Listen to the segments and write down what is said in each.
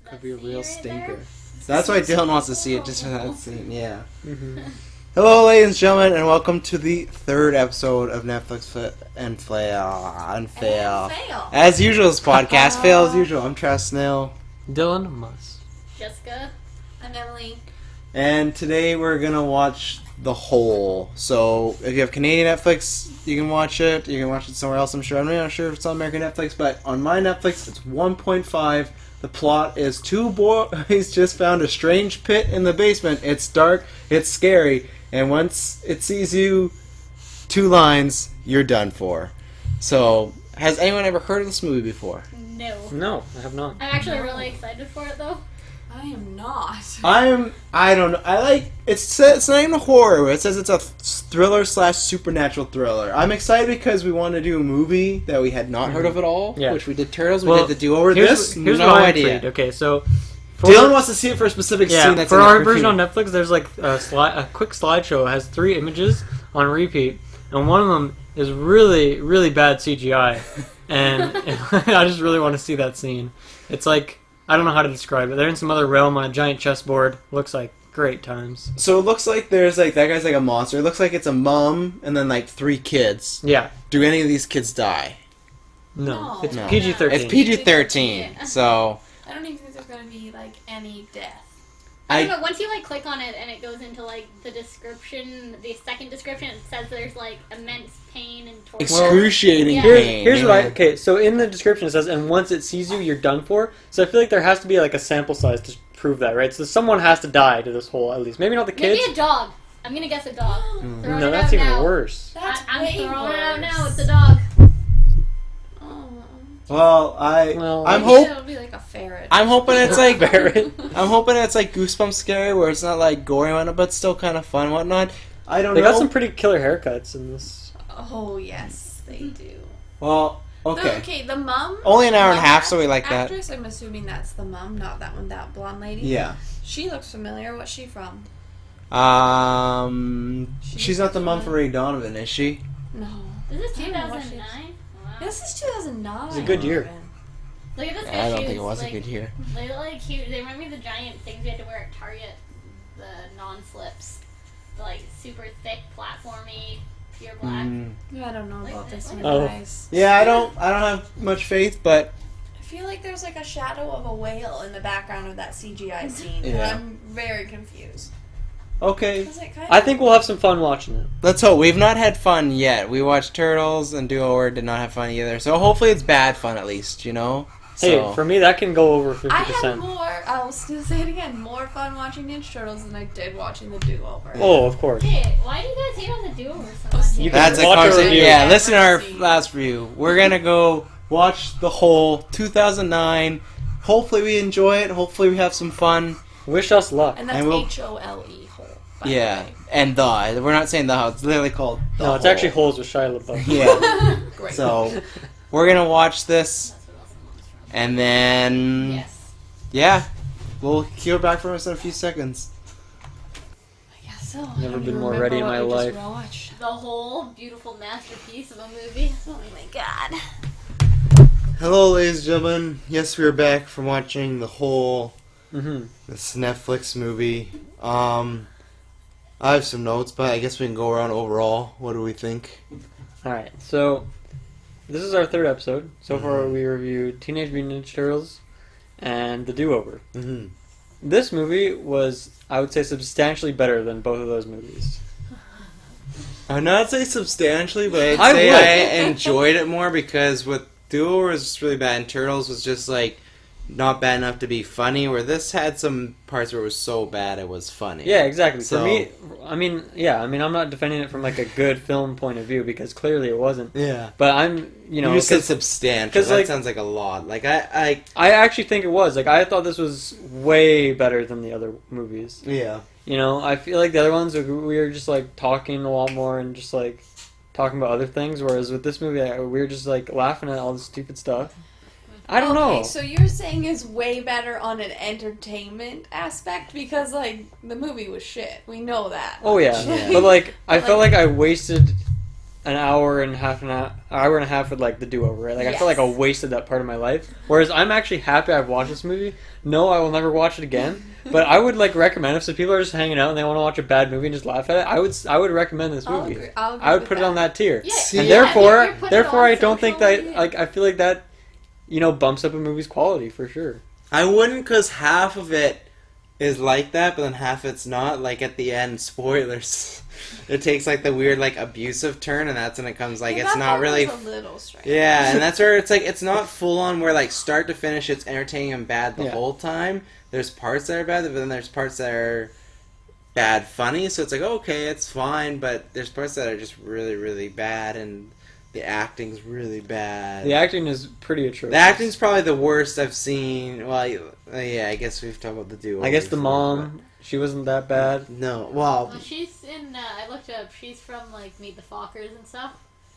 Could be a real stinker. That's why Dylan wants to see it, just for that scene, yeah. Mm-hmm. Hello, ladies and gentlemen, and welcome to the third episode of Netflix and Fail. As usual, this podcast fail as usual. I'm Travis Snail. Dylan Muss. Jessica. I'm Emily. And today we're going to watch The Hole. So, if you have Canadian Netflix, you can watch it. You can watch it somewhere else, I'm sure. I'm not sure if it's on American Netflix, but on my Netflix, it's 1.5. The plot is two boys just found a strange pit in the basement. It's dark, it's scary, and once it sees you, 2 lines, you're done for. So, has anyone ever heard of this movie before? No, I have not. I'm actually really excited for it, though. I am not. I don't know. It's not even a horror. It says it's a thriller / supernatural thriller. I'm excited because we want to do a movie that we had not heard of at all, which we did Turtles, we did the do-over. Here's no what idea. I'm okay, so... Dylan wants to see it for a specific scene that's for in our version on Netflix, there's like a quick slideshow. It has 3 images on repeat, and one of them is really, really bad CGI. And I just really want to see that scene. It's like... I don't know how to describe it. They're in some other realm on a giant chessboard. Looks like great times. So it looks like there's like that guy's like a monster. It looks like it's a mom and then like 3 kids. Yeah. Do any of these kids die? No. It's No. PG-13. It's PG-13. Yeah. So I don't even think there's going to be like any death. I don't know, once you like click on it and it goes into like the description, the second description, it says there's like immense pain and torture. excruciating Yeah. pain. Here's what okay, so in the description it says, and once it sees you, you're done for. So I feel like there has to be like a sample size to prove that, right? So someone has to die to this hole at least. Maybe not the kids. Maybe a dog. I'm gonna guess a dog. No, that's even worse. That's I'm way throwing worse. it out now. It's a dog. Well, I'm Maybe it'll be like a ferret. I'm hoping it's like Ferret. I'm hoping it's like Goosebumps scary, where it's not like gory and whatnot, but still kind of fun and whatnot. I don't They know. got some pretty killer haircuts in this. Oh yes, they do. Well, okay. The mom. Only an hour and a mom half, so we like that. actress, I'm assuming that's the mom, not that one, that blonde lady. Yeah. She looks familiar. What's she from? She's not the mom from Ray Donovan, is she? No. This is I don't know what she 2009. is. Wow. This is 2009. It's a good year. Look at this guy's I don't shoes. think it was like, a good year. They look like cute. They remind me of the giant things we had to wear at Target. The non-slips. The like super thick, platformy, pure black. I don't know about this one, Oh. guys. Yeah, I don't have much faith, but I feel like there's like a shadow of a whale in the background of that CGI scene. And Yeah. I'm very confused. okay. 'Cause it I think we'll have some fun watching it. Let's hope. We've not had fun yet. We watched Turtles and Do-Over, did not have fun either. So hopefully it's bad fun at least, you know? Hey, So, for me, that can go over 50%. I had more, I'll still say it again, more fun watching Ninja Turtles than I did watching the Do-Over. Oh, of course. Hey, why do you guys hate on the do-over so much? You that's a can watch our conversation. review. Yeah, listen to our Never seen. last review. We're going to go watch The Hole 2009. Hopefully we enjoy it. Hopefully we have some fun. Wish us luck. And that's And we'll- HOLE, hole. By Yeah. the way. And we're not saying the how. It's literally called The No, it's Hole. actually Holes with Shia LaBeouf. Yeah. Great. So we're going to watch this. That's what else I'm from. And then, Yes. yeah, we'll hear back from us in a few seconds. I guess so. Never I don't been even more remember ready in what my we just life. watched. The whole beautiful masterpiece of a movie. Oh my god. Hello, ladies and gentlemen. Yes, we are back from watching The Hole, Mm-hmm. this Netflix movie. I have some notes, but I guess we can go around overall. What do we think? Alright, so this is our 3rd episode. So far we reviewed Teenage Mutant Ninja Turtles and The Do-Over. Mm-hmm. This movie was, I would say, substantially better than both of those movies. I'd not say substantially, but I'd I say would. I enjoyed it more because with Do-Over was just really bad and Turtles was just like not bad enough to be funny, where this had some parts where it was so bad it was funny. Yeah, exactly. So- For me, I'm not defending it from like a good film point of view because clearly it wasn't. Yeah. But I'm, You just said 'cause substantial. 'cause, That like- sounds like a lot. Like, I I actually think it was. Like, I thought this was way better than the other movies. yeah. You know, I feel like the other ones, we were just like talking a lot more and just like talking about other things, whereas with this movie, we were just like laughing at all the stupid stuff. I don't know. Okay, so you're saying it's way better on an entertainment aspect because, like, the movie was shit. We know that. Oh yeah, Yeah. but like I felt like I wasted an hour and a half with like the do-over, right? Like I feel like I Yes. wasted that part of my life. Whereas I'm actually happy I've watched this movie. No, I will never watch it again. But I would like recommend if some people are just hanging out and they want to watch a bad movie and just laugh at it. I would recommend this I'll movie. agree. I'll agree I would with put it on that tier. Yeah, See, And yeah, therefore, you're putting it on I don't think social that media. like I feel like that, bumps up a movie's quality for sure. I wouldn't, because half of it is like that, but then half it's not. Like at the end, spoilers. It takes like the weird like abusive turn, and that's when it comes like Yeah, it's that not part really. was a little strange. Yeah, and that's where it's like it's not full on where like start to finish it's entertaining and bad the Yeah. whole time. There's parts that are bad, but then there's parts that are bad funny. So it's like okay, it's fine, but there's parts that are just really really bad, and the acting's really bad. The acting is pretty atrocious. The acting's probably the worst I've seen. Well, yeah, I guess we've talked about the duo. I guess the mom, she wasn't that bad. No, well, Well, she's in. I looked up. She's from like Meet the Fockers and stuff.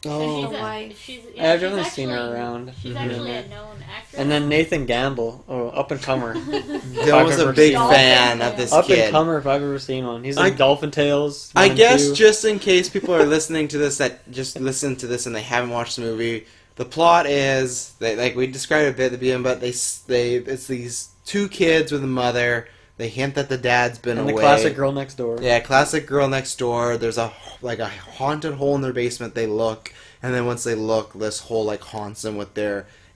oh, So The wife. she's I've she's definitely seen her actually- around. She's Mhm. actually a known actress. And then Nathan Gamble, up and comer. Dylan was a big Dolphin fan fan. of this Up and kid. comer if I've ever seen one. He's I- in Dolphin Tales. I 1 and guess 2. just in case people are listening to this that just listen to this and they haven't watched the movie, the plot is like we described it a bit at the beginning, but it's these two kids with a mother. They hint that the dad's been and away. the classic girl next door. Yeah, classic girl next door. There's a haunted hole in their basement. They look, and then once they look, this hole like haunts them with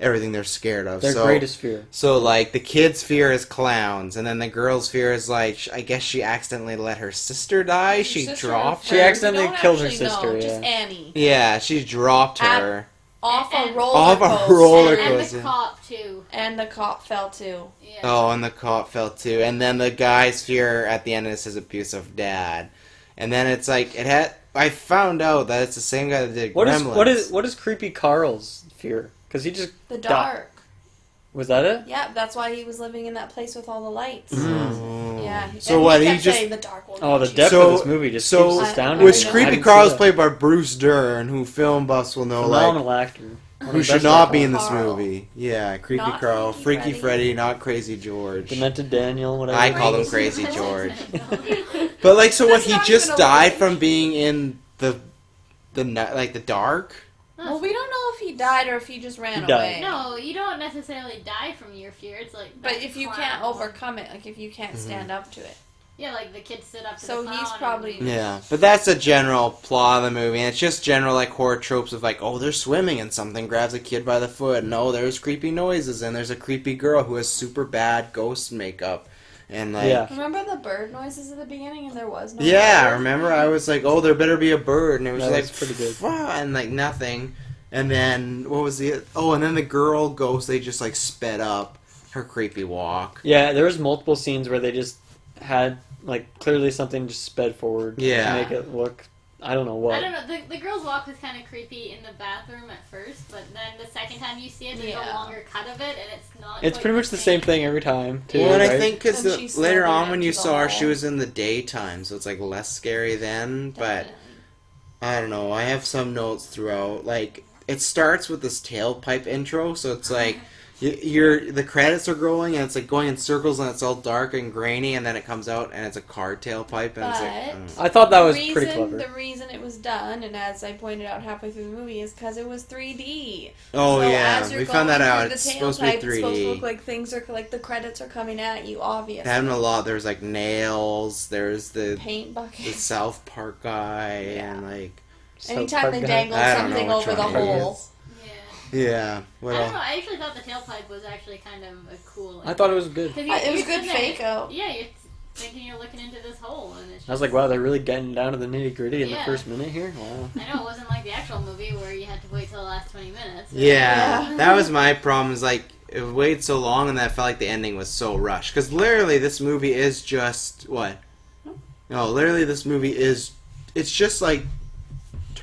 everything they're scared of. Their so, greatest fear. So like the kid's fear is clowns, and then the girl's fear is like I guess she accidentally let her sister die. She Sister dropped She her. accidentally We don't killed her actually know, sister, Just yeah. Annie. Yeah, she dropped her. Off a And- roller Off a coaster. roller and coaster. the cop too. And the cop fell too. Yeah. Oh, and the cop fell too. And then the guy's fear at the end is his abusive dad. And then it's like I found out that it's the same guy that did Gremlins. What is creepy Carl's fear? Because he just The dark. was that it? Yeah, that's why he was living in that place with all the lights. Oh. Yeah. So and what? He He kept just saying, the dark will Oh, the get you." depth So- of this movie just so keeps I- astounding which me. I Creepy didn't Carl see is that. played by Bruce Dern, who film buffs will know Phenomenal actor. One of who the should best not actors. be in this Carl. movie. Yeah, Creepy Not Carl, Freaky Freaky Freddy. Freddy, not Crazy George. Demented Daniel, whatever. I call him Crazy Crazy George. George. But like, so what? That's He not just even a died word. from being in the like the dark. Well, we don't know if he died or if he just ran He died. away. No, you don't necessarily die from your fear. It's like. But that if you clown. can't overcome it, like if you Mm-hmm. can't stand up to it. Yeah, like the kid stood up to So the he's clown probably- and- Yeah, but that's a general plot of the movie, and it's just general like horror tropes of like, oh, they're swimming and something grabs a kid by the foot, and oh, there's creepy noises, and there's a creepy girl who has super bad ghost makeup, and like, Yeah. Remember the bird noises at the beginning and there was no yeah, bird? remember I was like, oh, there better be a bird, and it was That like was pretty good. "Fuck," and like nothing, and then what was the and then the girl ghost they just like sped up her creepy walk. Yeah, there was multiple scenes where they just had like clearly something just sped forward Yeah. to make it look. I don't know what. I don't know. The girl's walk was kind of creepy in the bathroom at first, but then the second time you see it, there's Yeah. a longer cut of it, and it's not. It's quite pretty much the same thing every time. Too, Well, and I right? think because And she later slowly on when went you to the saw her, she hall. was in the daytime, so it's like less scary then. But Definitely. I don't know. I have some notes throughout. Like it starts with this tailpipe intro, so it's like the credits are going and it's like going in circles and it's all dark and grainy, and then it comes out and it's a car tailpipe and it's like. But- I thought that was The pretty reason- clever. The reason it was done, and as I pointed out halfway through the movie, is because it was 3D. Oh So yeah, as you're we found that going out. through It's the supposed to be tailpipe, It's supposed to 3D. look like things are like the credits are coming at you. Obviously, Having a lot. There's like nails. There's the paint bucket. South Park guy Yeah. and like South Anytime Park they guy. dangle I don't know something which over the one it hole. is. Yeah. yeah. What I don't else? know. I actually thought the tailpipe was actually kind of a cool. I thought it was good. 'Cause It was you're good sitting there- fake out. Yeah, you're thinking you're looking into this hole, and it's. I was just- like, wow, they're really getting down to the nitty gritty in the Yeah. first minute here. Wow. I know it wasn't like the actual movie where you had to wait till the last 20 minutes. Yeah, Yeah. that was my problem. Is like it waited so long, and then I felt like the ending was so rushed. Because literally, this movie is just what? No, literally, this movie is. It's just like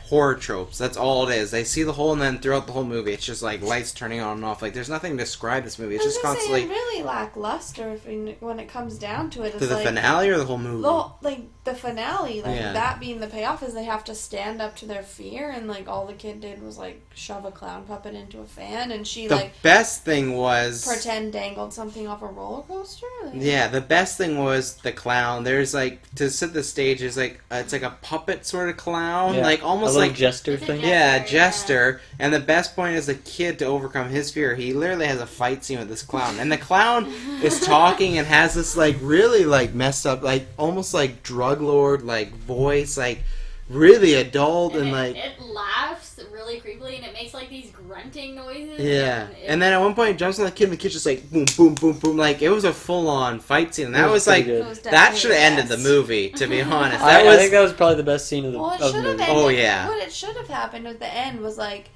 horror tropes. That's all it is. They see the hole, and then throughout the whole movie, it's just like lights turning on and off. Like there's nothing to describe this movie. It's I was just gonna constantly say, really lackluster when it comes down to it. It's to the like, finale or the whole movie. like the finale, like Yeah. that being the payoff is they have to stand up to their fear, and like all the kid did was like shove a clown puppet into a fan, and she The like best thing was pretend dangled something off a roller coaster. Like, Yeah, the best thing was the clown. There's like to set the stage is like it's like a puppet sort of clown, Yeah. like almost little like jester It's a thing. jester. yeah, Yeah. jester. And the best point is the kid to overcome his fear. He literally has a fight scene with this clown, and the clown is talking and has this like really like messed up, like almost like drug lord like voice, like really adult and like. it laughs really creepily, and it makes like these grunting noises. Yeah, it- and then at one point he jumps on the kid, and the kid's just like boom, boom, boom, boom. Like it was a full-on fight scene. And that It was pretty like good. It was that definitely should have ended the best. movie. To be honest, I, that I was think that was probably the best scene of the, Well, it of the should have movie. ended. Oh, yeah. What it should have happened at the end was like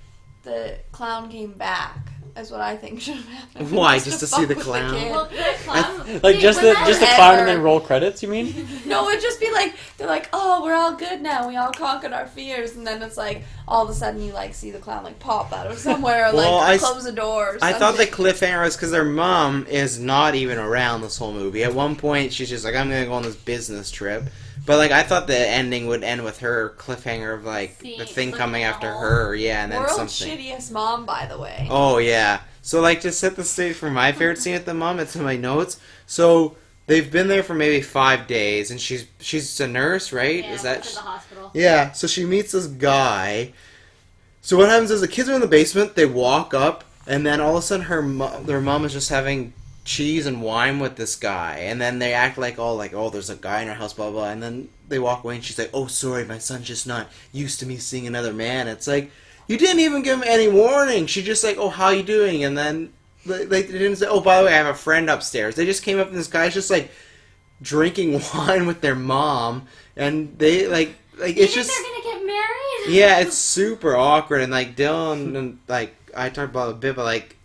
the clown came back. Is what I think should have happened. Why? Just to see fuck the with clown? kid. Well, the clown, Like just the whenever- clown and then roll credits. You mean? No, it'd just be like they're like, oh, we're all good now. We all conquered our fears, and then it's like all of a sudden you like see the clown like pop out of somewhere, or Well, like I close the door. Or I thought the something. cliffhanger was because their mom is not even around this whole movie. At one point, she's just like, "I'm gonna go on this business trip," but like I thought the ending would end with her cliffhanger of like See, the thing look coming at after all. her, yeah, and then World's something. shittiest mom, by the way. Oh yeah. So like to set the stage for my favorite scene at the mom, it's in my notes. So they've been there for maybe 5 days, and she's a nurse, right? Yeah, Is went that? to the hospital. Yeah, so she meets this guy. So what happens is the kids are in the basement, they walk up, and then all of a sudden their mom is just having cheese and wine with this guy. And then they act like, oh, there's a guy in our house, blah, blah. And then they walk away, and she's like, oh, sorry, my son's just not used to me seeing another man. It's like, you didn't even give him any warning. She just like, oh, how you doing? And then like they didn't say, oh, by the way, I have a friend upstairs. They just came up, and this guy's just like drinking wine with their mom. And they like You it's think just... they're gonna get married? Yeah, it's super awkward, and like Dylan and like I talked about it a bit, but like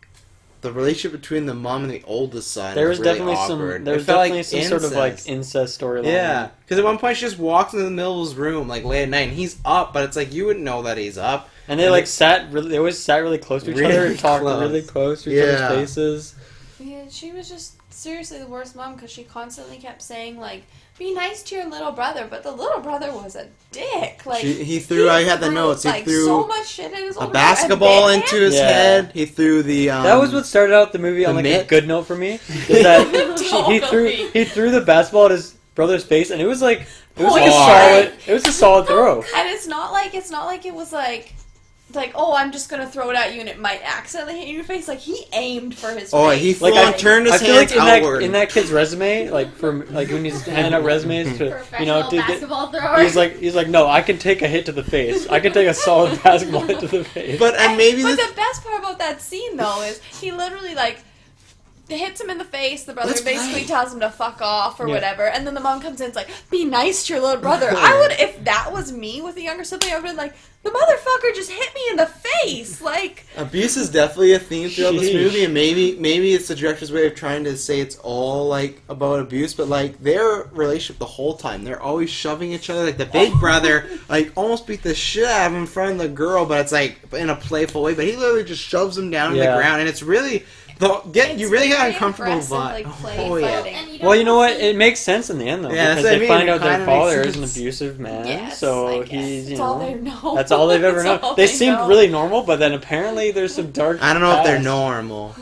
the relationship between the mom and the oldest son There was is really definitely awkward. some. There It was felt definitely like some sort of like incest storyline. yeah, because at one point she just walks into the middle of his room like late at night, and he's up, but it's like you wouldn't know that he's up. And they like sat. Really, they always sat really close to each Really other and talked close. really close to each Yeah. other's faces. Yeah, she was just seriously the worst mom because she constantly kept saying like, "Be nice to your little brother," but the little brother was a dick. Like He threw. I had the notes. He like threw so much shit at his a older basketball brother and into bit his Yeah. head. He threw the. That was what started out the movie on the like a mitt? good note for me. Is that Totally. he threw the basketball at his brother's face, and it was like it was like a Hard. solid. It was a solid throw. And it's not like it was like, oh, I'm just gonna throw it at you and it might accidentally hit you in your face. Like he aimed for his Oh, face. he Like, full-on I- turned his I feel like hands outward. in that kid's resume, like for like when he's handing out resumes to Professional to get, basketball thrower. he's like no, I can take a hit to the face. I can take a solid basketball hit to the face. But and maybe But this, the best part about that scene though is he literally like hits him in the face. The brother Let's basically play. tells him to fuck off or Yeah. whatever, and then the mom comes in and's like, "Be nice to your little brother." I would, if that was me with a younger sibling, I would have been like, "The motherfucker just hit me in the face!" Like, abuse is definitely a theme throughout this Sheesh. movie, and maybe it's the director's way of trying to say it's all like about abuse, but like their relationship the whole time, they're always shoving each other. Like the big brother, like almost beat the shit out of him in front of the girl, but it's like in a playful way. But he literally just shoves him down to the Yeah. ground, and it's really you really get very uncomfortable impressive, vibe. like, play Oh yeah. fighting. And you don't Well, you know what? see- It makes sense in the end, though, Yeah, that's because what I they mean, find it out their kinda father makes is an sense. abusive man. yes, So I guess. he's, That's you all know, they know. that's all they've ever That's known. all They seemed know. really normal, but then apparently there's some dark. I don't know if they're past. normal.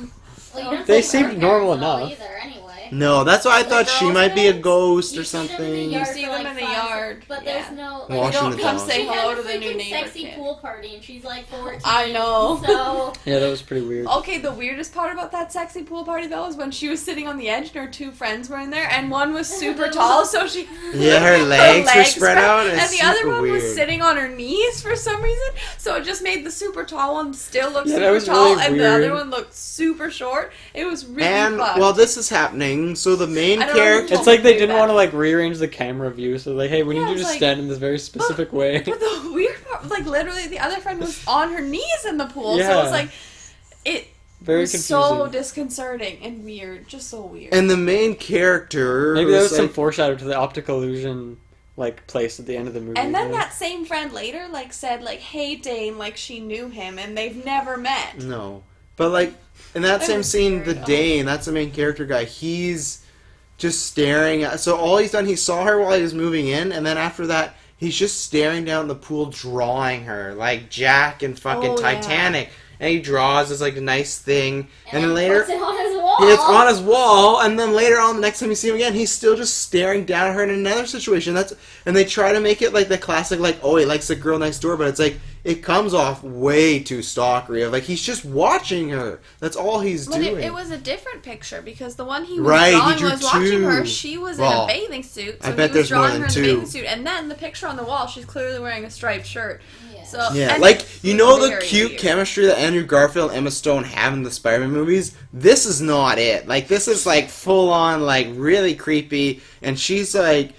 Well, you don't They see seem her normal parents enough. Either, anyway. No, that's why I thought she girls' might be a parents, ghost or You see them in the something. yard You see for, them like, in the 5 yard, but yeah. there's no. Washing Like, don't the come dogs. say she hello has to a the new freaking neighbor sexy kid. pool party, and she's like 14. I know. So Yeah, that was pretty weird. Okay, the weirdest part about that sexy pool party though is when she was sitting on the edge and her two friends were in there, and one was super tall, so she Yeah, her legs were spread out, and it's the other super one was weird. sitting on her knees for some reason. So it just made the super tall one still look Yeah, that super was tall, really and the weird. other one looked super short. It was really And fucked. while this is happening, so the main I don't know character. It's like they do didn't that. want to like rearrange the camera view, so like, hey, we Yeah, need you it's to like- stand in this very specific way. But the weird part, like literally, the other friend was on her knees in the pool, so Yeah. it was like it Very was confusing. so disconcerting and weird, just so weird. And the main character. Maybe there who's was some like- foreshadow to the optical illusion like place at the end of the movie. And then like- that same friend later, like, said, like, "Hey, Dane," like she knew him, and they've never met. No. But, like, in that That same was scene, the weird. Dane, that's the main character guy, he's just staring at. So all he's done, he saw her while he was moving in, and then after that, he's just staring down the pool, drawing her, like Jack and fucking Oh, yeah. Titanic. And he draws as, like, a nice thing. And then puts later. it on his wall. It's on his wall, and then later on, the next time you see him again, he's still just staring down at her in another situation. And they try to make it like the classic, like, oh, he likes the girl next door, but it's like, it comes off way too stalkery. Like, he's just watching her. That's all he's doing. It was a different picture, because the one he was Right, he drawing drew was watching her. two. She was Well, in a bathing suit, so I bet he was there's more drawing than her in a two. bathing suit. And then the picture on the wall, she's clearly wearing a striped shirt. Yeah. So, Yeah, and like, it's you know the very cute weird. chemistry that Andrew Garfield and Emma Stone have in the Spider-Man movies? This is not it. Like, this is, like, full-on, like, really creepy, and she's, like,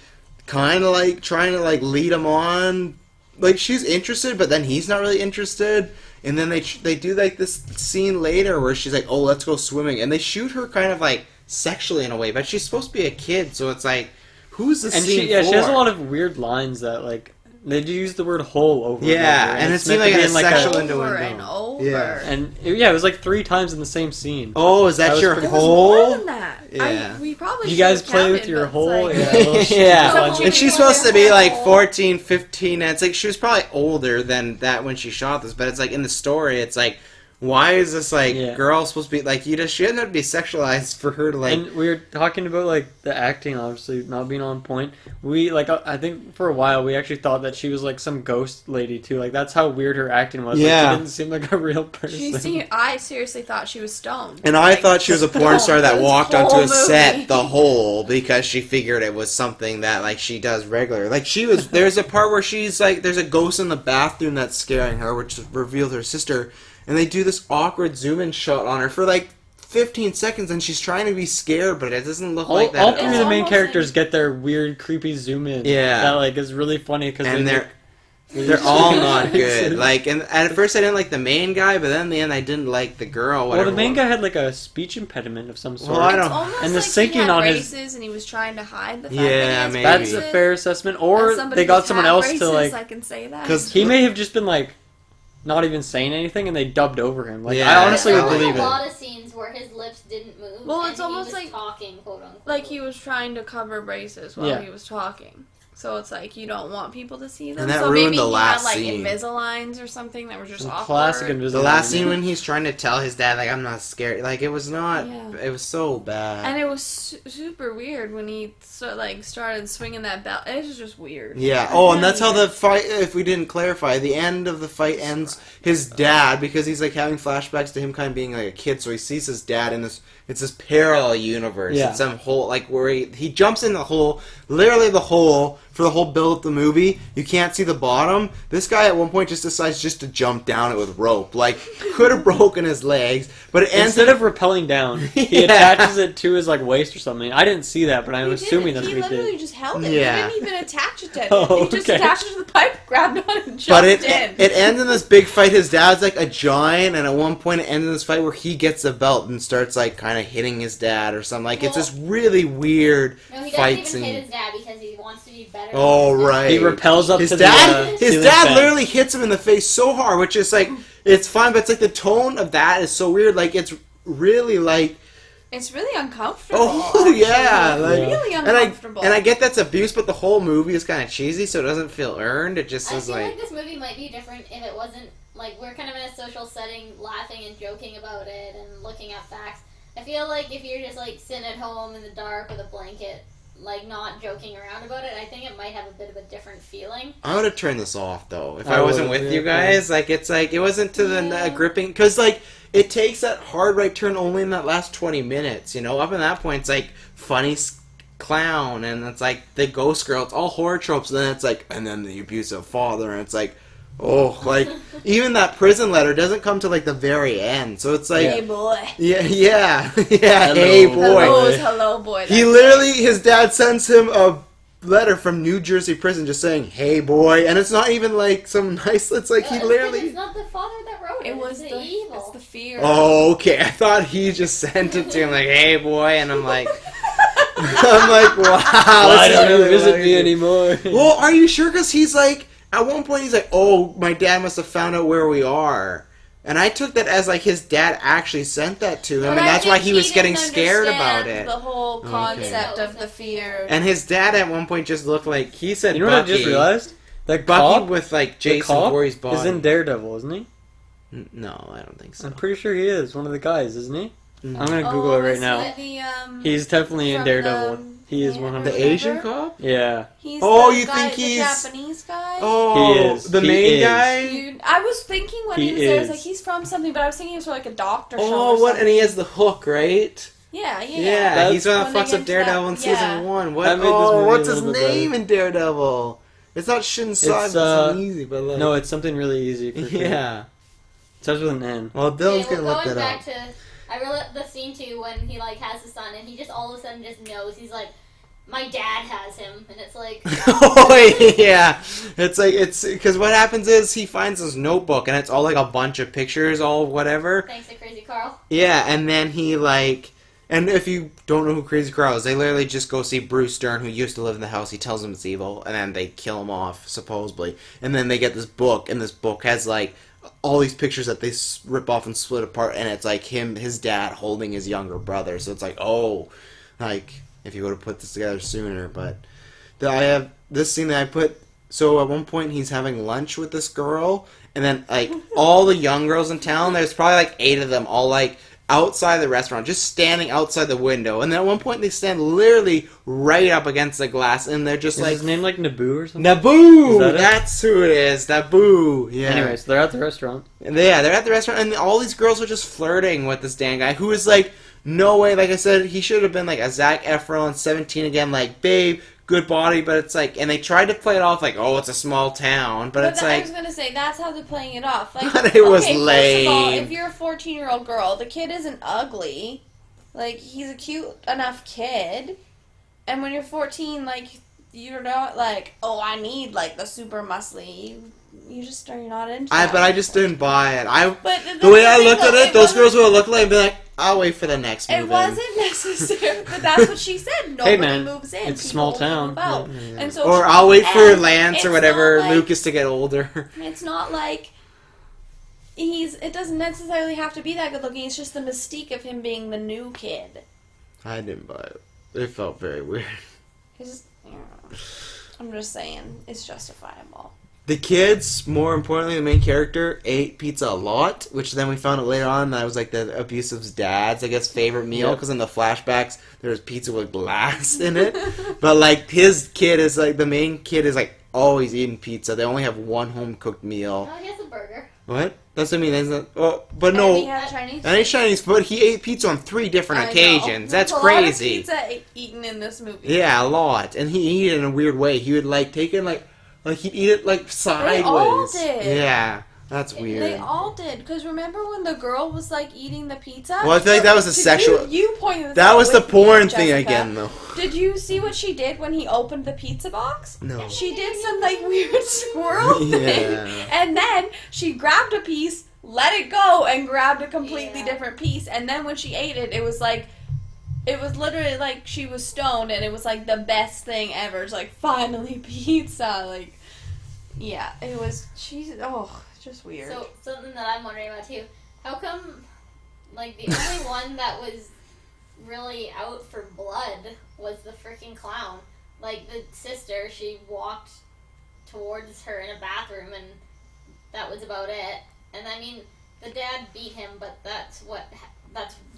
kind of, like, trying to, like, lead him on. Like, she's interested, but then he's not really interested. And then they do, like, this scene later where she's like, oh, let's go swimming. And they shoot her kind of, like, sexually in a way, but she's supposed to be a kid, so it's like, who's the And scene she has a for? lot of weird lines that, like, they do use the word hole over Yeah, and over. and it it's seemed meant like to a be in, sexual a, innuendo. Over and over. Yeah. and it was like 3 times in the same scene. Oh, is That that was your pretty- It was hole? more than that. Yeah. We probably You guys should've play with counted, your but it's hole? like- Yeah, a little- Yeah, bunch of- and she's supposed to be like 14, 15, and it's like she was probably older than that when she shot this, but it's like in the story, it's like, why is this like Yeah. girl supposed to be like, she doesn't have to be sexualized for her to like. And we were talking about like the acting, obviously not being on point. We like I think for a while we actually thought that she was like some ghost lady too. Like that's how weird her acting was. Yeah. Like, she didn't seem like a real person. I seriously thought she was stoned. And I Like, thought she was a porn star that this walked whole onto a movie. set the whole because she figured it was something that like she does regular. Like she was there's a part where she's like there's a ghost in the bathroom that's scaring her, which reveals her sister, and they do this awkward zoom in shot on her for like 15 seconds and she's trying to be scared, but it doesn't look like that. All at three of all. the main almost characters like- get their weird, creepy zoom in. Yeah. that like is really funny because And they're all not good. Like, and at first I didn't like the main guy, but then in the end I didn't like the girl. Well, Whatever. the main guy had like a speech impediment of some sort. Well, I It's don't- almost And the like sinking he had on his- braces and he was trying to hide the fact Yeah, that he has maybe. That's a braces. fair assessment. And Or somebody they got just someone had else braces, to like. I can say that. 'Cause He may have just been like not even saying anything, and they dubbed over him. Like Yeah. I honestly there would were believe a it. lot of scenes where his lips didn't move. Well, and it's almost he was like- talking, quote unquote. like he was trying to cover braces while Yeah. he was talking. So it's like you don't want people to see them. And that so ruined maybe the he last had like scene. Invisaligns or something that were just Some awkward. classic The Invisalign. last scene when he's trying to tell his dad, like, I'm not scared. Like, it was not. Yeah. It was so bad. And it was super weird when he started swinging that belt. It was just weird. Yeah. Oh, and that's how the fight. If we didn't clarify, the end of the fight ends. His dad, because he's like having flashbacks to him kind of being like a kid, so he sees his dad in this. It's this parallel universe. Yeah. It's some hole, like where he jumps in the hole, literally the hole for the whole build of the movie. You can't see the bottom. This guy at one point just decides just to jump down it with rope. Like could have broken his legs, but it ends Instead of rappelling down, he Yeah. attaches it to his like waist or something. I didn't see that, but I'm He assuming didn't. that's He what he literally did. just held it. Yeah. He didn't even attach it to it. Oh, He just okay. attached it to the pipe, grabbed on it, and jumped But it in. ends in this big fight. His dad's like a giant, and at one point it ends in this fight where he gets the belt and starts like kind of hitting his dad or something. Like it's Well- this really weird No, he doesn't fight even scene. hit his dad because he wants to be better. Oh, than his dad. right. He repels up His to dad, the his ceiling dad fan. literally hits him in the face so hard, which is like it's fine, but it's like the tone of that is so weird. Like it's really like It's really uncomfortable. oh yeah, actually. like really and uncomfortable. I get that's abuse, but the whole movie is kind of cheesy, so it doesn't feel earned. It just I is feel like like this movie might be different if it wasn't like we're kind of in a social setting, laughing and joking about it and looking at facts. I feel like if you're just like sitting at home in the dark with a blanket, like not joking around about it, I think it might have a bit of a different feeling. I would have turned this off though if I I wasn't would've, with yeah, you guys. Like it's like it wasn't to the Yeah. gripping because like it takes that hard right turn only in that last 20 minutes. You know, up in that point it's like funny clown and it's like the ghost girl. It's all horror tropes. And then it's like and then the abusive father and it's like oh like even that prison letter doesn't come to like the very end. So it's like Hey boy. yeah. Hello. Hey boy. Hello is hello boy. He That's literally, his dad sends him a letter from New Jersey prison just saying, hey boy, and it's not even like some nice, it's like he It's literally... not the father that wrote it. It was it's the evil. It's the fear. Oh, okay, I thought he just sent it to him like, hey boy, and I'm like, I'm like, wow. Why this is don't you really visit what I me do. anymore? Well, are you sure? Because he's like, at one point he's like, oh, my dad must have found out where we are. And I took that as like his dad actually sent that to him, But and I that's why think he was getting didn't scared about understand it. The whole Okay. concept of the fear. And his dad at one point just looked like, he said You know what I Bucky. just realized? That Bucky cop, with like the Jason cop Voorhees body. is in Daredevil, isn't he? No, I don't think so. I'm pretty sure he is one of the guys, isn't he? I'm gonna Google it right is now. he the, He's definitely in from Daredevil. the- He is yeah, 100%. The Asian cop? Yeah. He's Oh, the you guy, think he's- the Japanese guy? Oh, He is. the He main is. guy? Dude, I was thinking when he He was there, I was is. like, he's from something, but I was thinking he was from like a doctor show. Oh, or what? something. And he has the hook, right? Yeah. Yeah, he's one When that they fucks get up to that- Daredevil in season 1. What? That made this Oh, movie what's a his little bit name in Daredevil? It's not Shinsai, It's, but it's easy, but like... No, it's something really easy for sure. yeah. It starts with an N. Well, Dylan's Okay, gonna well, look going that back up. to, I really like the scene too when he like has his son and he just all of a sudden just knows. He's like, my dad has him, and it's like, Oh, yeah. It's because what happens is he finds this notebook and it's all like a bunch of pictures, all whatever. thanks to Crazy Carl. Yeah, and then he like, and if you don't know who Crazy Carl is, they literally just go see Bruce Dern, who used to live in the house. He tells them it's evil, and then they kill him off, supposedly. And then they get this book, and this book has like all these pictures that they rip off and split apart, and it's like his dad holding his younger brother. So it's like, oh, like if you would have put this together sooner. But I have this scene that I put. So at one point he's having lunch with this girl, and then like all the young girls in town. There's probably like 8 of them, all like outside the restaurant, just standing outside the window. And then at one point they stand literally right up against the glass, and they're just Is like, his name like Naboo or something? Naboo! Is that it? That's who it is, Naboo! Yeah. Anyway, so they're at the restaurant. Yeah, they're at the restaurant, and all these girls are just flirting with this Dan guy, who is like, no way, like I said, he should have been like a Zac Efron, 17 again, like, babe, good body, but it's like, and they tried to play it off like, oh, it's a small town, but it's I like, was gonna say that's how they're playing it off. Like, But it was okay, first of all, lame. if you're a 14-year-old girl, the kid isn't ugly. Like, he's a cute enough kid. And when you're 14, like, you're not like, oh, I need like the super muscly. You just are not into. but I just didn't buy it. But The way I thing, looked at though, it, those wasn't- girls would have looked like and be like, I'll wait for the next movie. It wasn't necessary, but that's what she said. Nobody Hey, man, moves in. it's a people small move town. out. Yeah. And so, Or I'll wait for and Lance it's or whatever, not like- Lucas to get older. It's not like it doesn't necessarily have to be that good looking. It's just the mystique of him being the new kid. I didn't buy it. It felt very weird. I'm just saying, it's justifiable. The kids, more importantly, the main character, ate pizza a lot, which then we found out later on that was like the abusive's dad's, I guess, favorite meal, because in the flashbacks, there was pizza with glass in it. But like, his kid is like, the main kid is like always eating pizza. They only have one home-cooked meal. Oh, he has a burger. What? That's what I mean. But And no, he had Chinese. and he's Chinese, but he ate pizza on 3 different I know. occasions. That's There's a lot of crazy. pizza eaten in this movie. Yeah, a lot. And he ate it in a weird way. He would like take it like he'd eat it like sideways. all did. Yeah, that's weird. They all did, because remember when the girl was like eating the pizza? Well, I feel like that was a Did sexual. You pointed this That out was the with me, porn thing Jessica. again, though. Did you see what she did when he opened the pizza box? No. She did some like weird squirrel thing, Yeah. and then she grabbed a piece, let it go, and grabbed a completely Yeah. different piece. And then when she ate it, it was like, it was literally like she was stoned, and it was like the best thing ever. It's like finally pizza, like, yeah, it was. Just weird. So something that I'm wondering about too. How come, like, the only one that was really out for blood was the freaking clown? Like, the sister, she walked towards her in a bathroom, and that was about it. And I mean, the dad beat him, but that's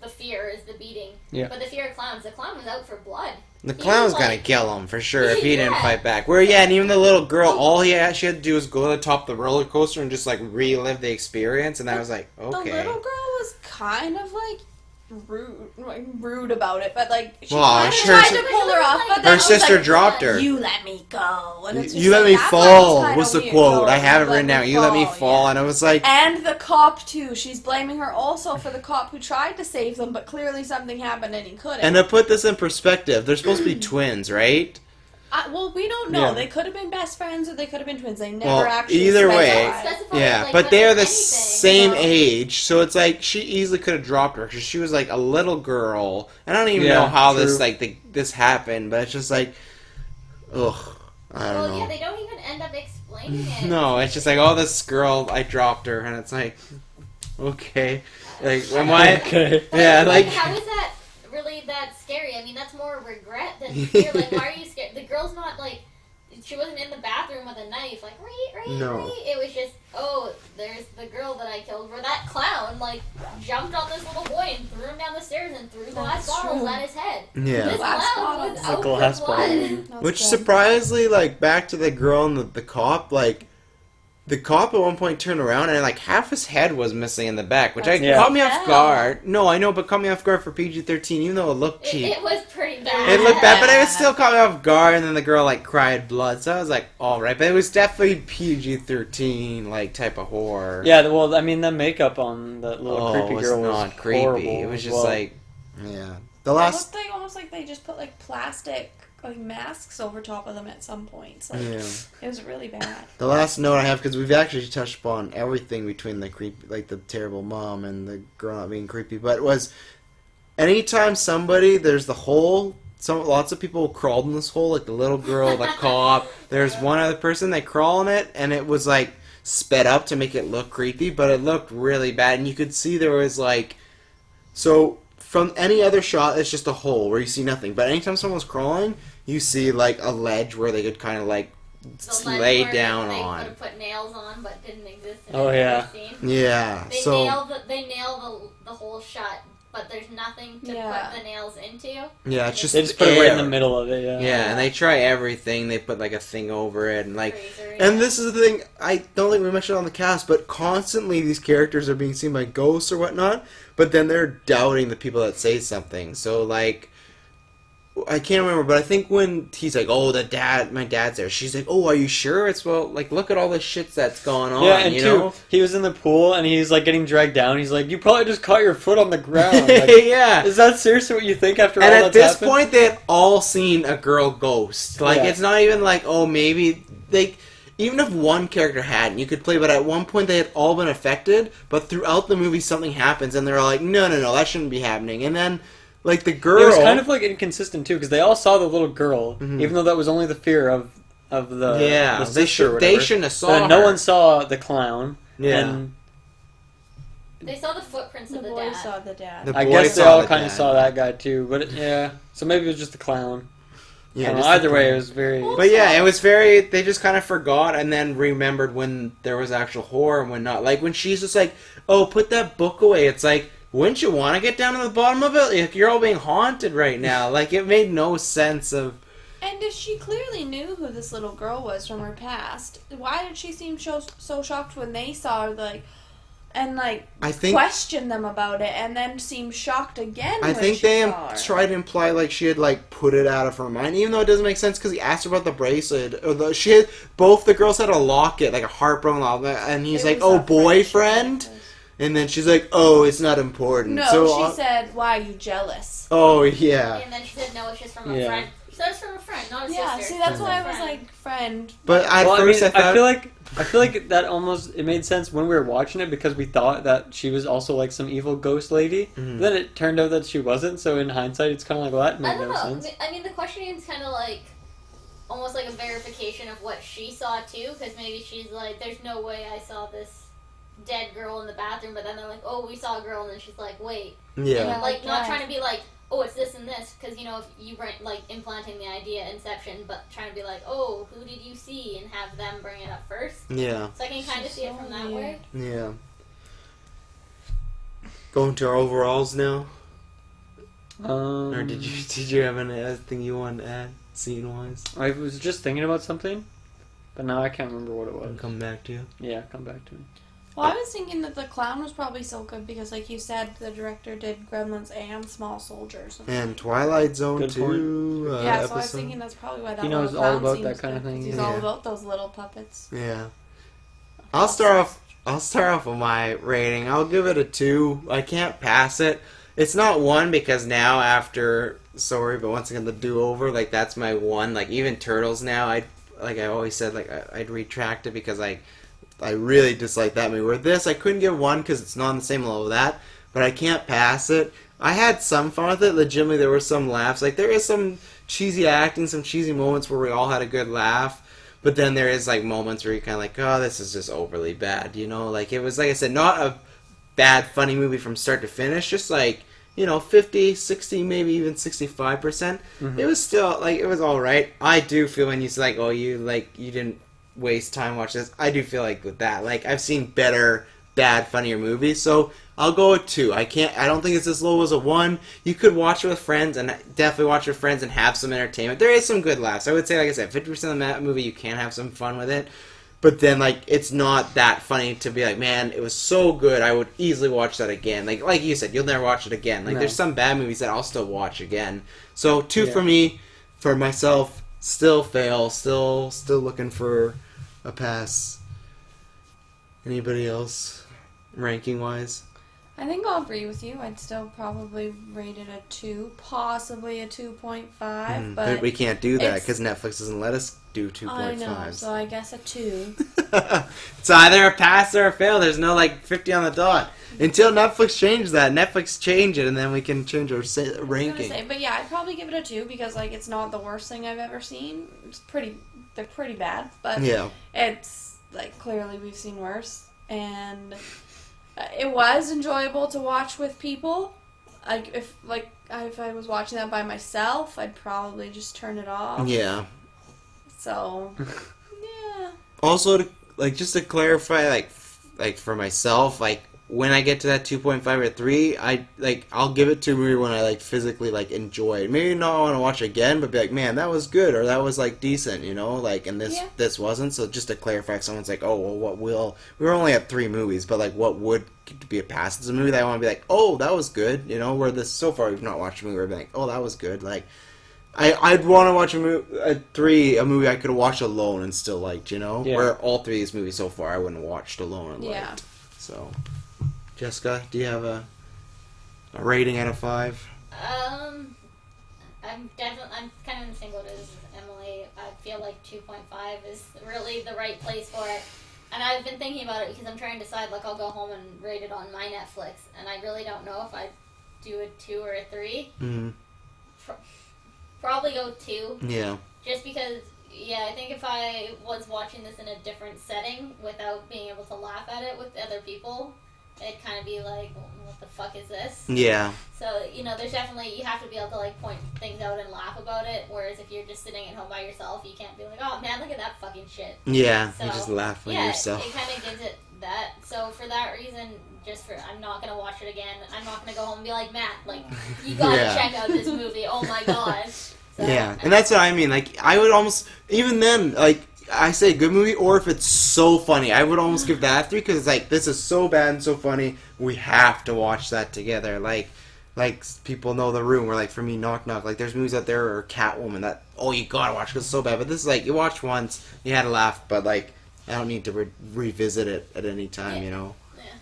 the fear is the beating. Yeah. But the fear of clowns, the clown was out for blood. The He clown's was gonna like- kill him for sure if he didn't Yeah. fight back. Where and even the little girl, all she had to do was go to the top of the roller coaster and just like relive the experience, and I was like, okay. The little girl was kind of like rude about it, but like she Well, kind of her tried si- to pull her off. But then Her she was sister like, dropped her. "You let me go." And it's just You let like, me that fall line's was the kinda quote. weird. I have it You written let down. You let me fall, yeah. and I was like, And the cop too. She's blaming her also for the cop who tried to save them, but clearly something happened and he couldn't. and to put this in perspective, they're supposed to be twins, right? Well, we don't know. Yeah. They could have been best friends or they could have been twins. They never Well, actually either way, specified. Specify, Yeah, like, but what, they're if the anything. same No. age, so it's like she easily could have dropped her because she was like a little girl. I don't even Yeah, know how true. this happened, but it's just like, ugh, I don't Well, know. yeah, they don't even end up explaining it. No, it's just like, oh, this girl, I dropped her, and it's like, okay, like, am I? Okay. But, Yeah, like, how is that really that scary? I mean, that's more regret than fear. Like, why are you scared? The girl's not like she wasn't in the bathroom with a knife, like, right. No. It was just, oh, there's the girl that I killed, where that clown, like, jumped on this little boy and threw him down the stairs and threw glass bottles at his head. Yeah. This Glass clown bottles. was The out glass for blood. bottles. That's Which good. surprisingly, like, back to the girl and the cop, like, the cop at one point turned around and, like, half his head was missing in the back, which That's caught me hell. off guard. No, I know, but caught me off guard for PG-13, even though it looked cheap. It was pretty bad. It looked bad, but it still caught me off guard, and then the girl, like, cried blood, so I was like, alright, but it was definitely PG-13, like, type of horror. Yeah, well, I mean, the makeup on that little Oh, creepy it was girl was not creepy. horrible It was as just well. like, yeah. The It last, looked like almost like they just put like plastic like masks over top of them at some points. Like yeah. it was really bad. The last note I have, because we've actually touched upon everything between the creepy, like the terrible mom and the girl not being creepy, but it was anytime there's the hole. Lots of people crawled in this hole, like the little girl, the cop. There's one other person, they crawl in it, and it was like sped up to make it look creepy, but it looked really bad, and you could see there was like, so from any other shot, it's just a hole where you see nothing. But anytime someone's crawling, you see like a ledge where they could kind of like The ledge lay where down they on. would have put nails on, but didn't exist in Oh, any yeah. other scene. Yeah. They So nail the hole shut, but there's nothing to Yeah. put the nails into. yeah, it's just They just put it right in the air. middle of it, yeah. Yeah, and they try everything. They put like a thing over it, and like. Freezer, And yeah. this is the thing, I don't think we mentioned on the cast, but constantly these characters are being seen by ghosts or whatnot, but then they're doubting the people that say something. So, like, I can't remember, but I think when he's like, oh, my dad's there, she's like, oh, are you sure? It's, well, like, look at all the shit that's going on, Yeah, and you two, know? he was in the pool and he's like getting dragged down. He's like, you probably just caught your foot on the ground. Like, yeah. is that seriously what you think after And all at that's this happened? point, they had all seen a girl ghost. Like, Yeah. it's not even like, oh, maybe they. Even if one character hadn't, you could play. But at one point, they had all been affected. But throughout the movie, something happens, and they're all like, no, that shouldn't be happening. And then, like the girl, It was kind of like inconsistent too, because they all saw the little girl, Mhm. even though that was only the fear of the yeah, the they sister or should. They whatever. shouldn't have saw. But no her. one saw the clown. Yeah, And They saw the footprints The of the boy dad. saw the dad. The I boy guess they saw all the kind of dad. saw that guy too. But yeah, so maybe it was just the clown. yeah. I don't know, just either the- way, it was very. But yeah, it was very. They just kind of forgot and then remembered when there was actual horror and when not. Like when she's just like, "Oh, put that book away." It's like, wouldn't you want to get down to the bottom of it? Like, you're all being haunted right now. Like it made no sense of. And if she clearly knew who this little girl was from her past, why did she seem so shocked when they saw her, like, and like I think. question them about it, and then seem shocked again? I when think she they saw her? tried to imply like she had like put it out of her mind, even though it doesn't make sense because he asked her about the bracelet. Or she had, both the girls had a locket, like a heartbroken locket, and he's It like, was "Oh, a friendship boyfriend," necklace. and then she's like, "Oh, it's not important." No, so, she said, "Why are you jealous?" "Oh yeah," And then she said, no, it's just from a Yeah. friend. She said it's from a friend, not a Yeah, sister. see, that's It's why a I was friend. like, "Friend." but at Well, first I I thought. I feel like that almost it made sense when we were watching it because we thought that she was also like some evil ghost lady. Mhm. Then it turned out that she wasn't. So in hindsight, it's kind of like, well, that I made don't no know. sense. I mean, the questioning is kind of like almost like a verification of what she saw too, because maybe she's like, "There's no way I saw this dead girl in the bathroom," but then they're like, "Oh, we saw a girl," and then she's like, "Wait," yeah. and like not Yeah. trying to be like, "Oh, it's this and this," because you know if you bring like implanting the idea Inception, but trying to be like, "Oh, who did you see?" and have them bring it up first. Yeah, So I can kind of see it So from that weird. way. yeah. Going to our overalls now, or did you have anything you wanted to add scene wise? I was just thinking about something, but now I can't remember what it was. I'll come back to you. Yeah, come back to me. Well, I was thinking that the clown was probably so good because, like you said, the director did Gremlins and Small Soldiers. And Twilight Zone Good 2 yeah, so I was episode. thinking that's probably why that He knows little all clown about seems that kind of good, 'cause thing, He's yeah. all about those little puppets. Yeah. I'll start off with my rating. I'll give it a 2. I can't pass it. It's not 1 because now after sorry, but once again the do-over, like that's my 1. Like even Turtles now, I always said like I'd retract it because I really dislike that movie. Where this I couldn't give 1 because it's not on the same level of that, but I can't pass it. I had some fun with it. Legitimately, there were some laughs. Like there is some cheesy acting, some cheesy moments where we all had a good laugh. But then there is like moments where you're kind of like, oh, this is just overly bad, you know? Like it was, like I said, not a bad funny movie from start to finish. Just like 50, 60, maybe even 65%. Mhm. It was still, like, it was alright. I do feel when you say, like, oh, you didn't waste time watching this, I do feel like with that, like, I've seen better, bad, funnier movies, so I'll go with 2. I don't think it's as low as a 1. You could watch it with friends, and definitely watch it with friends and have some entertainment. There is some good laughs. I would say, like I said, 50% of the movie, you can have some fun with it. But then, like, it's not that funny to be like, man, it was so good, I would easily watch that again. Like you said, you'll never watch it again. Like, No. there's some bad movies that I'll still watch again. So, 2 Yeah. for me. For myself, still fail. Still looking for a pass. Anybody else, ranking-wise? I think I'll agree with you. I'd still probably rate it a 2, possibly a 2.5, But we can't do that it's- because Netflix doesn't let us do 2.5s. I know, so I guess a 2. It's either a pass or a fail. There's no, like, 50 on the dot. Until Netflix changes that. Netflix change it, and then we can change our I was ranking. gonna say, but yeah, I'd probably give it a 2 because, like, it's not the worst thing I've ever seen. They're pretty bad, but Yeah. it's, like, clearly we've seen worse. And it was enjoyable to watch with people. If I was watching that by myself, I'd probably just turn it off. Yeah. So, yeah. Also, just to clarify, like for myself, like when I get to that 2.5 or 3, I'll give it to a movie when I like physically like enjoy it. Maybe not want to watch it again, but be like, man, that was good, or that was like decent, like, and this wasn't. So just to clarify, if someone's like, oh, well, we were only at 3 movies, but like, what would be a pass? It's a movie that I want to be like, oh, that was good, where so far we've not watched a movie where we're like, oh, that was good, like. I'd want to watch a movie I could have watched alone and still liked, Yeah. Where all 3 of these movies so far I wouldn't have watched alone and Yeah. liked. So, Jessica, do you have a rating out of 5? I'm kind of in the same boat as Emily. I feel like 2.5 is really the right place for it. And I've been thinking about it because I'm trying to decide, like, I'll go home and rate it on my Netflix. And I really don't know if I'd do a 2 or a 3. Mm-hmm. Probably go 2. Yeah. Just because, I think if I was watching this in a different setting without being able to laugh at it with other people, it'd kind of be like, well, what the fuck is this? Yeah. So, there's definitely, you have to be able to, like, point things out and laugh about it, whereas if you're just sitting at home by yourself, you can't be like, oh, man, look at that fucking shit. Yeah, So, you just laugh with yeah, yourself. it kind of gives it that. So, for that reason, I'm not going to watch it again. I'm not going to go home and be like, Matt, like, you gotta Yeah. check out this movie. Oh, my God. So, Yeah, and that's what I mean. Like, I would almost, even then, like, I say good movie, or if it's so funny, I would almost give that a 3, because it's like, this is so bad and so funny, we have to watch that together. Like people know The Room, or like, for me, Knock Knock, like, there's movies out there, or Catwoman, that, oh, you gotta watch, because it's so bad, but this is like, you watch once, you had a laugh, but like, I don't need to revisit it at any time, Yeah.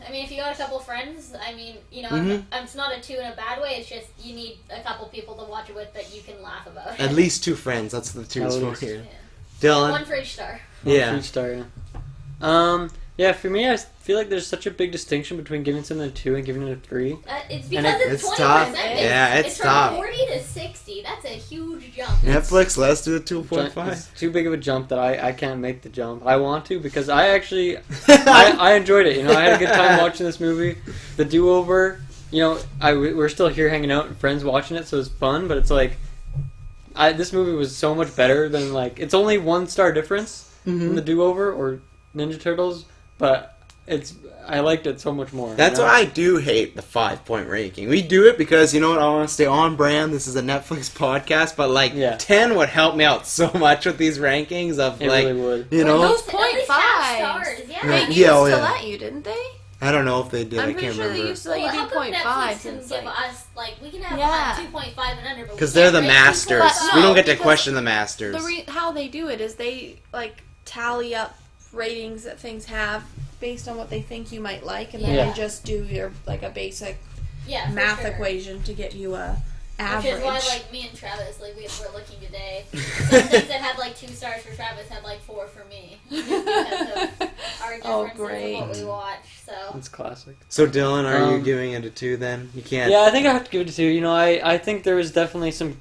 I mean, if you got a couple friends, I mean, Mhm. it's not a 2 in a bad way. It's just you need a couple people to watch it with that you can laugh about. At least 2 friends, that's the 2 At for least. here. Yeah. Dylan? One for each star. Yeah. Each star, yeah. For me, I feel like there's such a big distinction between giving something a 2 and giving it a 3. It's And because it's it's 20%. tough. Yeah, it's from tough. 40 to 60. That's a huge jump. Netflix, let's do a 2.5. It's too big of a jump that I can't make the jump. I want to because I actually I enjoyed it. I had a good time watching this movie. The do-over, we're still here hanging out and friends watching it, so it's fun. But it's like, this movie was so much better than like, it's only 1 star difference in the do-over or Ninja Turtles, but I liked it so much more. That's why I do hate the 5-point ranking. We do it because, I want to stay on brand. This is a Netflix podcast, but like 10 would help me out so much with these rankings of It like, really would. Those At least half 0.5s. stars, yeah. Yeah. They used oh, to yeah. let you, didn't they? I don't know if they did. I'm I pretty can't sure remember. they used to let you How do come 0.5. Netflix can It's give like, us, like, we can have Yeah. 2.5 and under, but Because we they're can't the rate masters. 2.5. We don't get to because question the masters. how they do it is they like tally up ratings that things have based on what they think you might like, and then Yeah. they just do your like a basic Yeah, for math sure. equation to get you a average. Which is why, like, me and Travis, like, we were looking today. Some things that had, like, 2 stars for Travis had, like, 4 for me. Just because of our Oh, differences great. of what we watch, so. It's classic. So Dylan, are you Um, giving it a 2 then? You can't. Yeah, I think I have to give it a 2. I think there was definitely some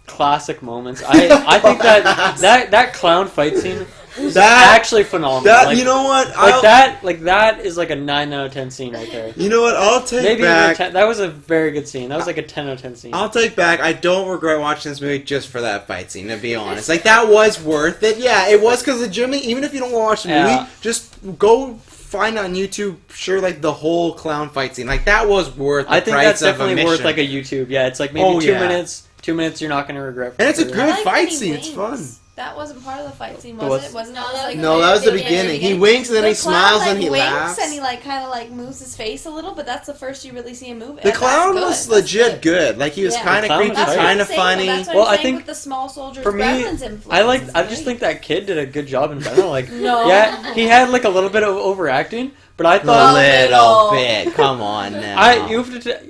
classic moments. I think that clown fight scene was That- actually phenomenal. That like, you know what? that is like a 9 out of 10 scene right there. You know what? I'll take Maybe back. even 10, that was a very good scene. That was like a 10 out of 10 scene. I'll take back. I don't regret watching this movie just for that fight scene. To be honest, like that was worth it. Yeah, it was because legitimately, even if you don't watch the movie, Yeah. just go find on YouTube. Sure, like the whole clown fight scene. Like that was worth. The I think price that's of a definitely worth mission. like a YouTube. Yeah, it's like maybe Oh, 2 yeah. minutes. 2 minutes you're not going to regret. And it's a for good sure. I like fight when he scene, it's winks. fun. That wasn't part of the fight scene, It was was- it? Wasn't No, that that like was No, that was the Yeah, beginning. yeah, He yeah. winks and then the he clown, smiles like, and he winks laughs. and he like kind of like moves his face a little, but that's the first you really see him move. The and clown that's was good. That's legit good. Like he was Yeah. kind The of clown creepy, was That's what tight. I'm kind of saying, funny. That's what Well, I'm I saying think with the small soldiers for me, Gremlins influence. I is just great. think that kid did a good job in general. Like, No. yeah, he had like a little bit of overacting, but I A thought little bit. Come on now.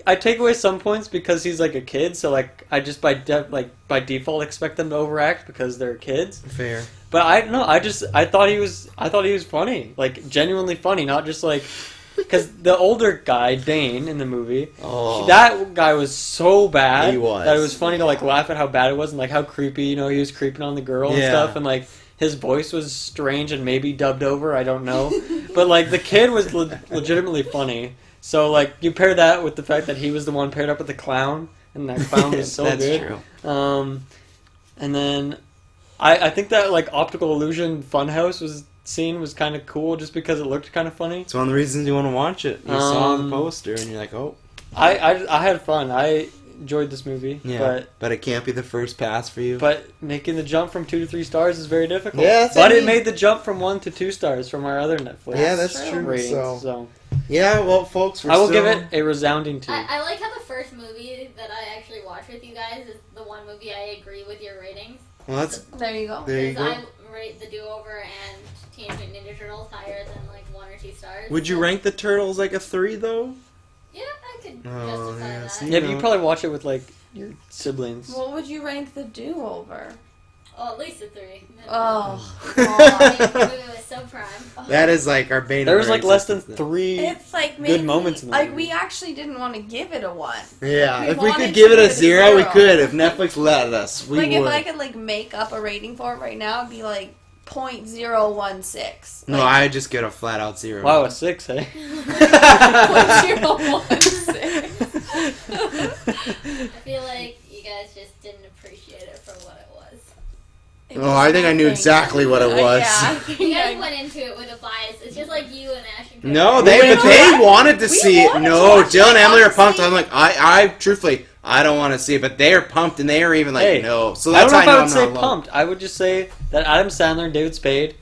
I take away some points because he's like a kid, so like I just by default expect them to overact because they're kids. Fair. But I thought he was funny, like genuinely funny, not just like because the older guy Dane in the movie, Oh. that guy was so bad He was. that it was funny to like laugh at how bad it was and like how creepy, you know, he was creeping on the girl and Yeah. stuff, and like his voice was strange and maybe dubbed over, I don't know, but like the kid was legitimately funny. So like you pair that with the fact that he was the one paired up with the clown, and that clown was so That's good. true. And then I think that like optical illusion funhouse scene was kind of cool just because it looked kind of funny. It's one of the reasons you want to watch it. You saw the Um, poster and you're like, oh. I had fun. I enjoyed this movie. Yeah. But it can't be the first pass for you. But making the jump from 2 to 3 stars is very difficult. Yeah, that's but what I it mean. made the jump from 1 to 2 stars from our other Netflix. Yeah, that's true. ratings. So- So Yeah, well, folks, we're I will still... give it a resounding 2. I like how the first movie that I actually watched with you guys is the one movie I agree with your ratings. Well, that's... There you go. There you Because go. I rate the Do-Over and Teenage Mutant Ninja Turtles higher than like 1 or 2 stars. Would you So- rank the Turtles like a 3, though? Yeah, I could Oh, justify yeah, that. see? Yeah, but you probably watch it with like your siblings. What would you rank the Do-Over? Oh, at least a 3. Oh. The movie was so prime. That is like our bane There of was our like less than existence. 3. It's like maybe, moments in the like movie. we actually didn't want to give it a 1. Yeah, We if we wanted could give to it a give it a 0, we 0. could. If Netflix let us, we Like would. if I could like make up a rating for it right now, it'd be like 0.016. No, I'd just get a flat out 0. Wow, a 6, hey? 0.016. I feel like you guys just didn't appreciate it for what it was. Oh, I think I knew exactly what it was. Yeah, I think You guys I- went into it with a bias. It's just like you and Ashton. No, We they went but into they it- wanted to we see it. wanted to No, watch it, Dylan and Emily are pumped. honestly. I'm like, I truthfully, I don't want to see it, but they are pumped and they are even like, Hey, no. So I that's don't know how if I I would know say I'm not alone. pumped. I would just say that Adam Sandler and David Spade,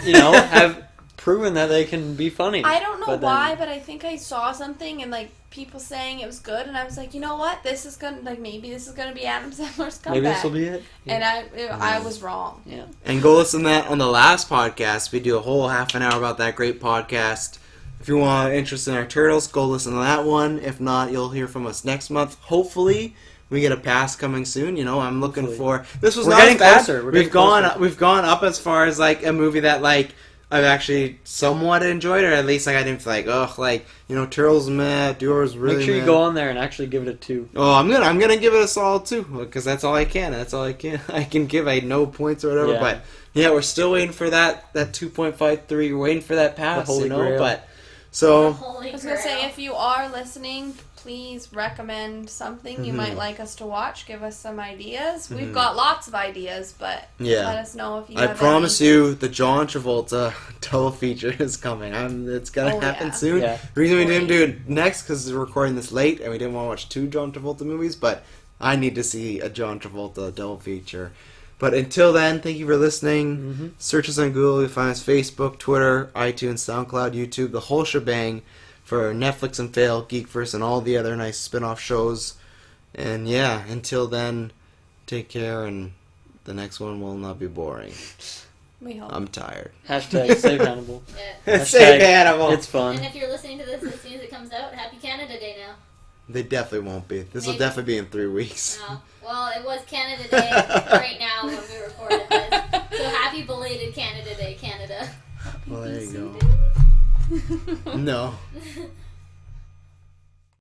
you know, have proven that they can be funny. I don't know But then- why, but I think I saw something and like people saying it was good, and I was like, you know what, this is gonna like maybe this is gonna be Adam Sandler's comeback. Maybe this will be it. And I was wrong. Yeah. And go listen to that on the last podcast. We do a whole half an hour about that great podcast. If you want interest in our turtles, go listen to that one. If not, you'll hear from us next month. Hopefully, we get a pass coming soon. You know, I'm looking Hopefully. for. This was We're not getting as bad. closer. We're We've getting gone. closer. We've gone up as far as like a movie that like I've actually somewhat enjoyed, or at least like I didn't feel like like you know Turtles meh, Duo's really. Make sure you meh. go on there and actually give it a 2. Oh, I'm gonna give it a solid 2 because that's all I can. That's all I can. I can give. I had no points or whatever, Yeah. but yeah, we're still waiting for that 2.53. We're waiting for that pass, The Holy you know. Grail. But so Holy I was gonna say, Grail. if you are listening, please recommend something you Mhm. might like us to watch. Give us some ideas. We've Mhm. got lots of ideas, but yeah. let us know if you. I have promise any. you, the John Travolta double feature is coming. It's gonna Oh, happen yeah. soon. Yeah. The reason we didn't do it next because we're recording this late and we didn't want to watch 2 John Travolta movies, but I need to see a John Travolta double feature. But until then, thank you for listening. Mm-hmm. Search us on Google. You'll find us Facebook, Twitter, iTunes, SoundCloud, YouTube, the whole shebang for Netflix and Fail, GeekVerse, and all the other nice spin-off shows. And yeah, until then, take care, and the next one will not be boring. We hope. I'm tired. Hashtag save Hannibal. Yeah. Save Animal. It's fun. And if you're listening to this as soon as it comes out, Happy Canada Day now. They definitely won't be. This will Maybe. definitely be in 3 weeks. Oh, well, it was Canada Day right now when we recorded this. So happy belated Canada Day, Canada. Well, there you go. No.